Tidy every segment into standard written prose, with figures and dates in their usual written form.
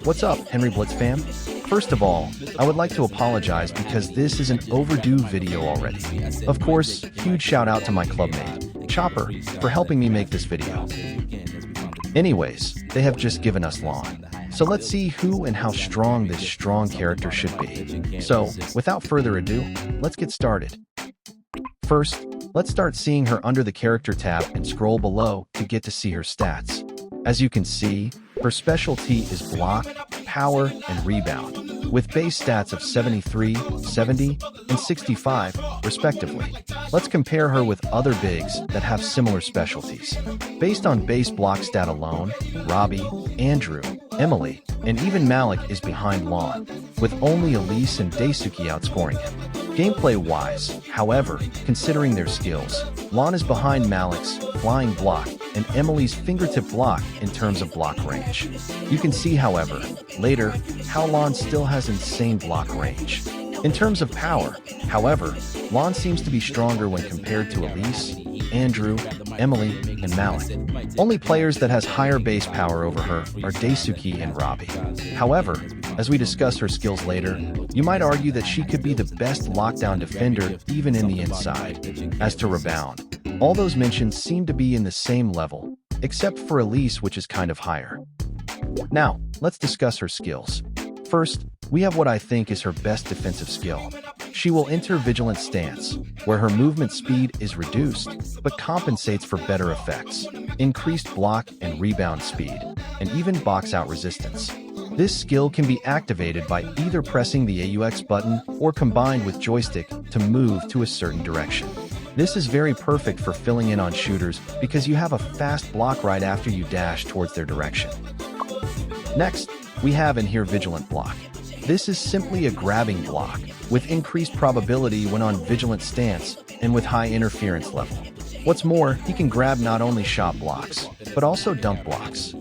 What's up, HenryBlitzFam? First of all, I would like to apologize because this is an overdue video already. Of course, huge shout out to my clubmate, Chopper, for helping me make this video. Anyways, they have just given us LAN. So let's see who and how strong this strong character should be. So, without further ado, let's get started. First, let's start seeing her under the character tab and scroll below to get to see her stats. As you can see, her specialty is block, power, and rebound, with base stats of 73, 70, and 65, respectively. Let's compare her with other bigs that have similar specialties. Based on base block stat alone, Robbie, Andrew, Emily, and even Malik is behind LAN, with only Elise and Daisuke outscoring him. Gameplay-wise, however, considering their skills, LAN is behind Malik's flying block and Emily's fingertip block in terms of block range. You can see, however, later, how LAN still has insane block range. In terms of power, however, LAN seems to be stronger when compared to Elise, Andrew, Emily, and Malik. Only players that has higher base power over her are Daisuke and Robbie. However, as we discuss her skills later, you might argue that she could be the best lockdown defender even in the inside. As to rebound, all those mentions seem to be in the same level, except for Elise, which is kind of higher. Now, let's discuss her skills. First, we have what I think is her best defensive skill. She will enter Vigilant Stance, where her movement speed is reduced, but compensates for better effects, increased block and rebound speed, and even box out resistance. This skill can be activated by either pressing the AUX button or combined with joystick to move to a certain direction. This is very perfect for filling in on shooters because you have a fast block right after you dash towards their direction. Next, we have in here Vigilant Block. This is simply a grabbing block, with increased probability when on Vigilant Stance and with high interference level. What's more, he can grab not only shot blocks, but also dunk blocks.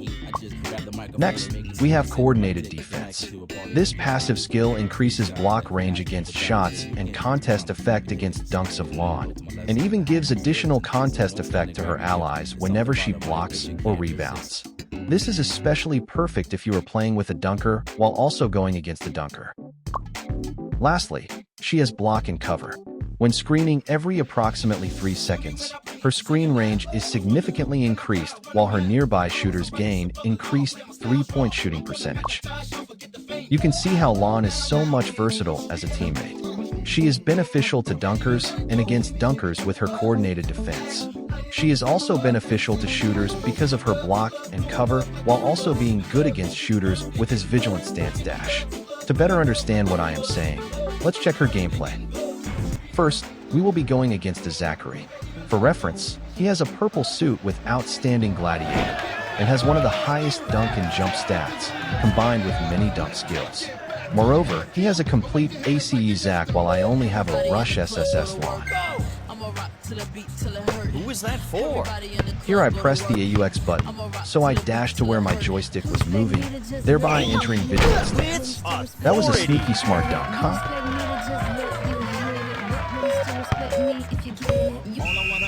Next, we have Coordinated Defense. This passive skill increases block range against shots and contest effect against dunks of LAN, and even gives additional contest effect to her allies whenever she blocks or rebounds. This is especially perfect if you are playing with a dunker while also going against a dunker. Lastly, she has Block and Cover. When screening every approximately 3 seconds, her screen range is significantly increased while her nearby shooters gain increased 3-point shooting percentage. You can see how LAN is so much versatile as a teammate. She is beneficial to dunkers and against dunkers with her coordinated defense. She is also beneficial to shooters because of her block and cover while also being good against shooters with his Vigilant Stance dash. To better understand what I am saying, let's check her gameplay. First, we will be going against a Zachary. For reference, he has a purple suit with outstanding gladiator and has one of the highest dunk and jump stats, combined with many dunk skills. Moreover, he has a complete ACE Zach while I only have a Rush SSS LAN. Who is that for? Here I pressed the AUX button, so I dashed to where my joystick was moving, thereby entering Vigilant Stance. That was a sneaky smart dunk, huh?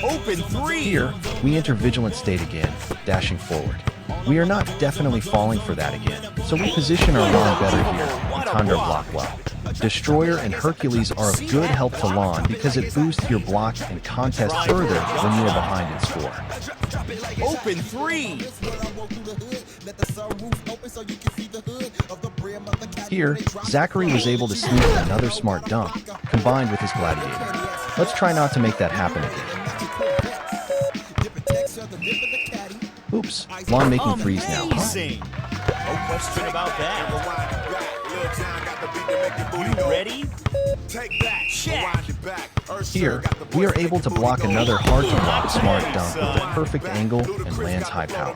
Open 3! Here, we enter Vigilant State again, dashing forward. We are not definitely falling for that again, so we position our LAN better here and timed our block well. Destroyer and Hercules are of good help to LAN because it boosts your block and contest further when you are behind in score. Open 3! Here, Zachary was able to sneak another smart dunk, combined with his gladiator. Let's try not to make that happen again. Oops, LAN making threes now, huh? Amazing! No question about that. You ready? Check! Here, we are able to block another hard-to-block smart dunk with the perfect angle and lands high power.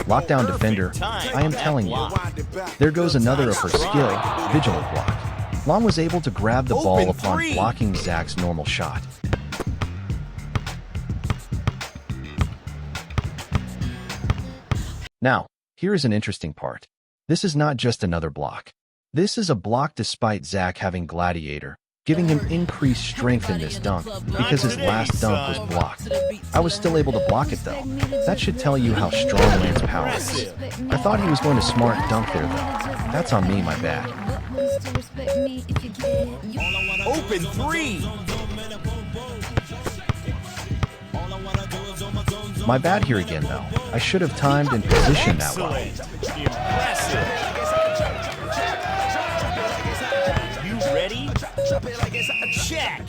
Lockdown defender, I am telling you. There goes another of her skill, Vigilant Block. LAN was able to grab the ball upon blocking Zach's normal shot. Now, here is an interesting part. This is not just another block. This is a block despite Zach having Gladiator, giving him increased strength in this dunk because his last dunk was blocked. I was still able to block it though. That should tell you how strong Lan's power is. I thought he was going to smart dunk there though. That's on me, my bad. Open three. My bad here again though. I should have timed and positioned that well. Impressive. You ready? Check.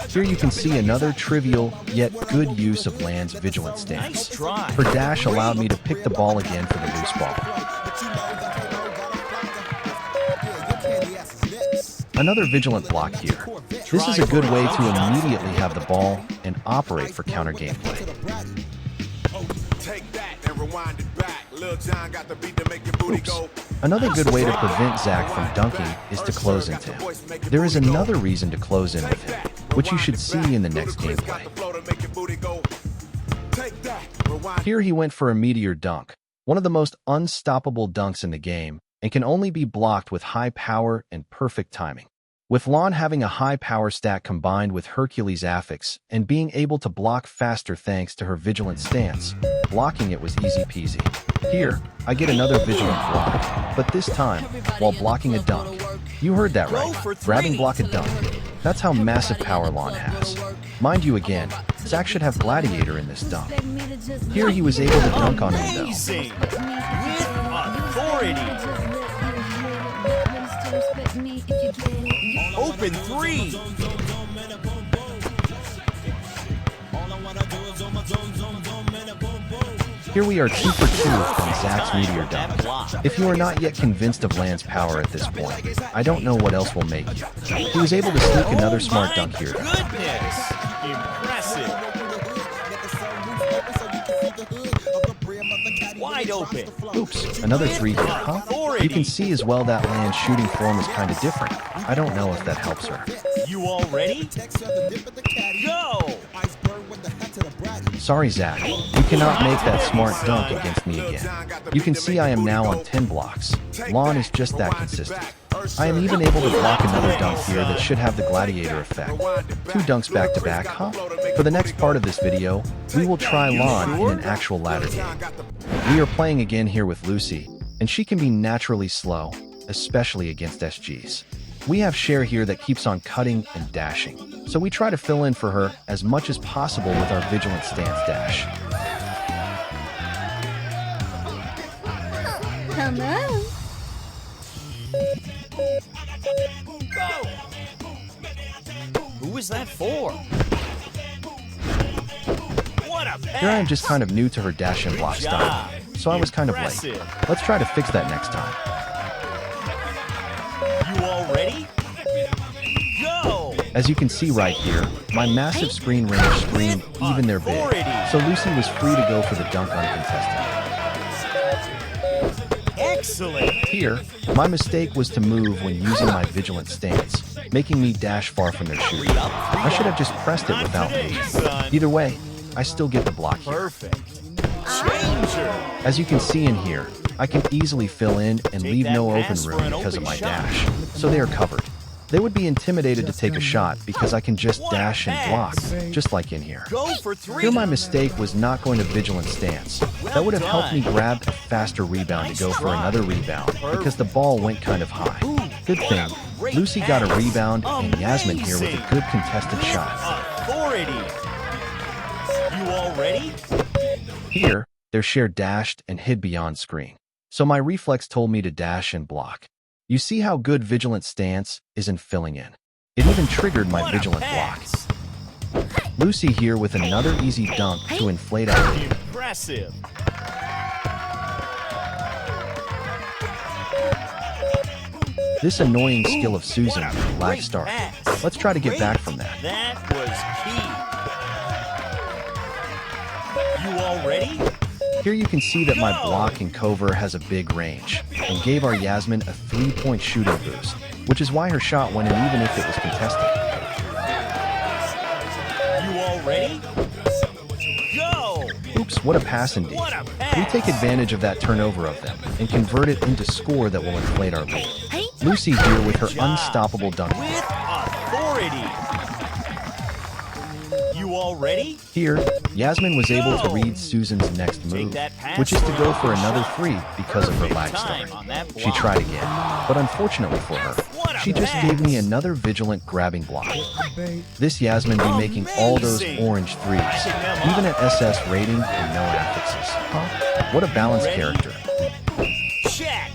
Here you can see another trivial yet good use of Lan's vigilant stance. Nice try. Her dash allowed me to pick the ball again for the loose ball. Another vigilant block here. This is a good way to immediately have the ball and operate for counter gameplay. Oops. Another good way to prevent Zach from dunking is to close into him. There is another reason to close in with him, which you should see in the next gameplay. Here he went for a meteor dunk, one of the most unstoppable dunks in the game, and can only be blocked with high power and perfect timing. With Lon having a high power stat combined with Hercules' affix and being able to block faster thanks to her vigilant stance, blocking it was easy peasy. Here, I get another vigilant block, but this time, while blocking a dunk. You heard that right, grabbing block a dunk. That's how massive power Lon has. Mind you again, Zach should have Gladiator in this dunk. Here he was able to dunk on him though. Amazing. With authority. Open three. Here we are 2 for 2 on Zach's meteor dunk. If you are not yet convinced of Lan's power at this point, I don't know what else will make you. He was able to sneak another smart dunk here. Goodness. Impressive. Wide open. Oops, another 3 here, huh? You can see as well that Lan's shooting form is kind of different. I don't know if that helps her. You all ready? Go! Sorry, Zach. You cannot make that smart dunk against me again. You can see I am now on 10 blocks. Lon is just that consistent. I am even able to block another dunk here that should have the Gladiator effect. 2 dunks back to back, huh? For the next part of this video, we will try Lon in an actual ladder game. We are playing again here with Lucy, and she can be naturally slow, especially against SGs. We have Cher here that keeps on cutting and dashing, so we try to fill in for her as much as possible with our vigilant stance dash. Hello. Go! Who is that for? What a pass! Here I am just kind of new to her dash and block style, so I was kind of late. Let's try to fix that next time. You all ready? Go! As you can see right here, my massive screen range screamed even their big, so Lucy was free to go for the dunk uncontested. Excellent! Here, my mistake was to move when using my vigilant stance, making me dash far from their shooting. I should have just pressed it without moving. Either way, I still get the block here. Perfect. Changer! As you can see in here, I can easily fill in and leave no open room because of my dash, so they are covered. They would be intimidated to take a shot because I can just dash and block, just like in here. Go for three! Here my mistake was not going to vigilant stance. That would have helped me grab a faster rebound to go for another rebound because the ball went kind of high. Good thing, Lucy got a rebound and Yasmin here with a good contested shot. Authority! You all ready? Here, their Cher dashed and hid beyond screen. So my reflex told me to dash and block. You see how good vigilant stance is in filling in. It even triggered my vigilant block. Lucy here with another easy dunk to inflate our lead. Impressive! This annoying skill of Susan, lag start. Let's try to get back from that. That was key. You all ready? Here you can see that my block in cover has a big range, and gave our Yasmin a 3-point shooting boost, which is why her shot went in even if it was contested. You all ready? Go! Oops, what a pass indeed. What a pass! We take advantage of that turnover of them, and convert it into score that will inflate our lead. Lucy here with her unstoppable dunk. With authority! Authority. You all ready? Here, Yasmin was able to read Susan's next move, which is to go for another 3 because of her lag start. She tried again, but unfortunately for her, she just gave me another vigilant grabbing block. This Yasmin be making all those orange 3s, even at SS rating and no affixes. Huh? What a balanced character.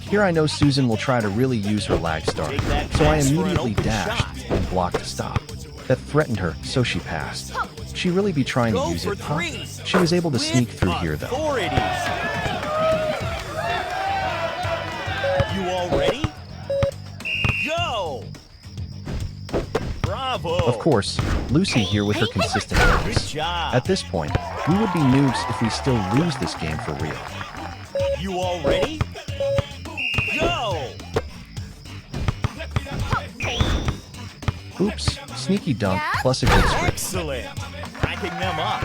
Here I know Susan will try to really use her lag start, so I immediately dashed and blocked to stop. That threatened her, so she passed. She really be trying to use it, huh? She was able to sneak through here, though. You all ready? Go! Bravo! Of course, Lucy here with her consistent wins. At this point, we would be noobs if we still lose this game for real. You all ready? Go! Oops, sneaky dunk plus a good script. Excellent! Cracking them up.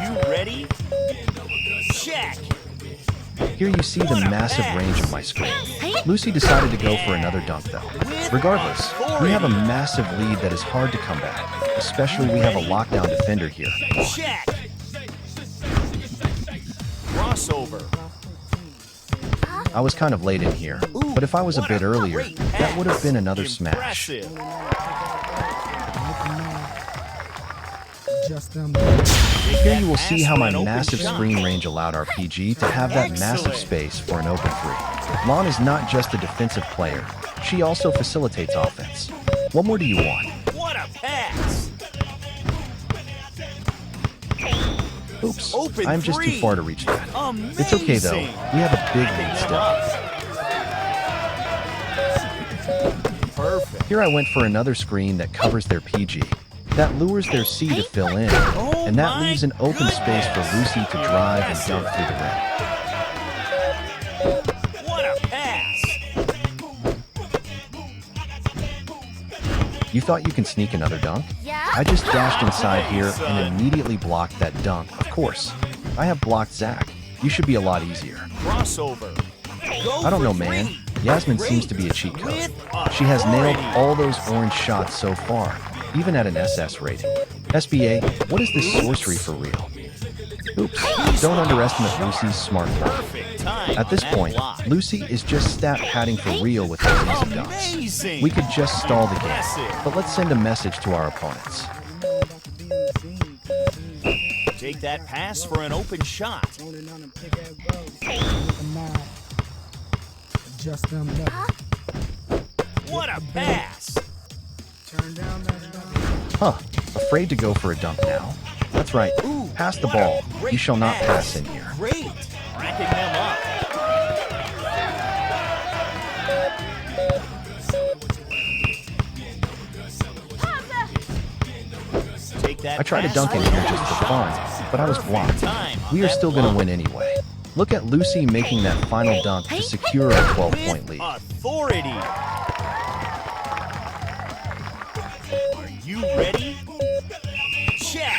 You ready? Check! Here you see the massive range of my screen. Lucy decided to go for another dunk though. Regardless, we have a massive lead that is hard to come back, especially we have a lockdown defender here. Check! Crossover. I was kind of late in here, but if I was a bit earlier, that would have been another smash. Impressive. Here you will see how my massive screen range allowed our PG to have that massive space for an open 3. Lon is not just a defensive player, she also facilitates offense. What more do you want? What a pass! Oops, Open I'm just too 3. far to reach that. Amazing. It's okay though, we have a big lead still. Perfect. Here I went for another screen that covers their PG. That lures their C to fill in, and that leaves an open space for Lucy to drive and dunk through the rim. What a pass! You thought you can sneak another dunk? I just dashed inside here and immediately blocked that dunk. Of course, I have blocked Zach. You should be a lot easier. Crossover. Go I don't know, for man. 3. Yasmin seems to be a cheat code. She has nailed all those orange shots so far, even at an SS rating. SBA, what is this sorcery for real? Oops, don't underestimate Lucy's smart play. Perfect time At this on that point, block. Lucy is just stat padding for real with those easy dunks. Amazing. We could just stall the game, Impressive. but let's send a message to our opponents. Take that pass for an open shot. What a pass! Huh, afraid to go for a dunk now? That's right, pass the What a ball. great You shall not pass. pass in here. Great! Racking them up. Take that I tried to pass dunk in for here an just open for fun, shot. but I was blocked. Time on We are that still going to block. win anyway. Look at Lucy making that final dunk to secure a 12-point lead. Authority. Are you ready? Check.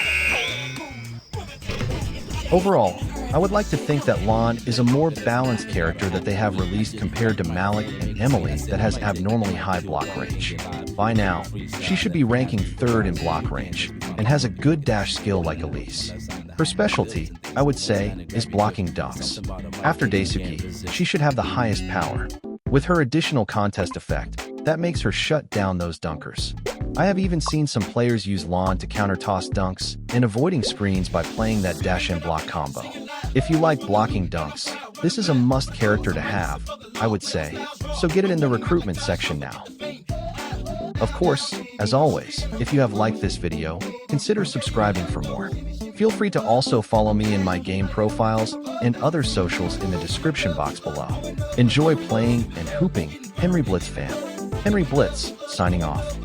Overall, I would like to think that Lon is a more balanced character that they have released compared to Malik and Emily that has abnormally high block range. By now, she should be ranking 3rd in block range and has a good dash skill like Elise. Her specialty, I would say, is blocking dunks. After Daisuke, she should have the highest power. With her additional contest effect, that makes her shut down those dunkers. I have even seen some players use Lon to counter-toss dunks and avoiding screens by playing that dash and block combo. If you like blocking dunks, this is a must character to have, I would say, so get it in the recruitment section now. Of course, as always, if you have liked this video, consider subscribing for more. Feel free to also follow me in my game profiles and other socials in the description box below. Enjoy playing and hooping, HenryBlitzFam. Henry Blitz, signing off.